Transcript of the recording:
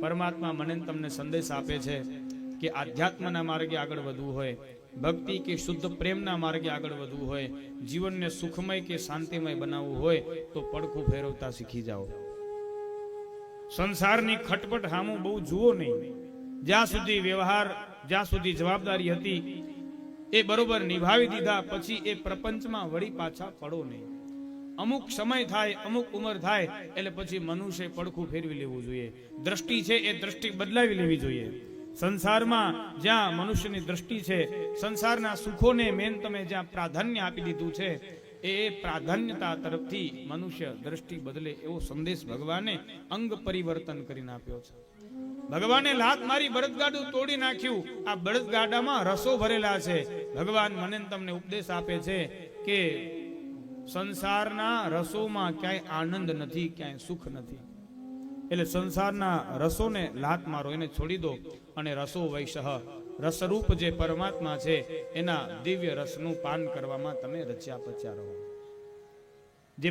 પરમાત્મા મને તમને સંદેશ આપે છે કે આધ્યાત્મના માર્ગે આગળ વધવું હોય, ભક્તિ કે શુદ્ધ પ્રેમના માર્ગે આગળ વધવું હોય, જીવનને સુખમય કે શાંતિમય બનાવવું હોય તો પડખું ફેરવતા શીખી જાઓ. સંસારની ખટપટ હામું બહુ જુઓ નહીં. જ્યાં સુધી વ્યવહાર, જ્યાં સુધી જવાબદારી હતી એ બરોબર નિભાવી દીધા પછી એ પ્રપંચમાં વળી પાછા પડો નહીં. અમુક સમય થાય, અમુક ઉંમર થાય એટલે પછી મનુષ્ય પડખું ફેરવી લેવું જોઈએ. દ્રષ્ટિ છે એ દ્રષ્ટિ બદલાવી લેવી જોઈએ. સંસારમાં જ્યાં મનુષ્યની દ્રષ્ટિ છે, સંસારના સુખોને મેન તમે જ્યાં પ્રાધાન્ય આપી દીધું છે, એ પ્રાધાન્યતા તરફથી મનુષ્ય દ્રષ્ટિ બદલે એવો સંદેશ ભગવાને અંગ પરિવર્તન કરીને આપ્યો છે. ભગવાને લાત મારી બળદગાડું તોડી નાખ્યું. આ બળદગાડામાં રસો ભરેલા છે. ભગવાન મને તમને ઉપદેશ આપે છે કે સંસારના રસોમાં ક્યાંય આનંદ નથી, ક્યાંય સુખ નથી. એટલે સંસારના રસોને લાત મારો, એને છોડી દો અને રસો વૈશઃ, રસરૂપ જે પરમાત્મા છે એના દિવ્ય રસનું પાન કરવામાં તમે રચ્યા પચ્યા રહો. જે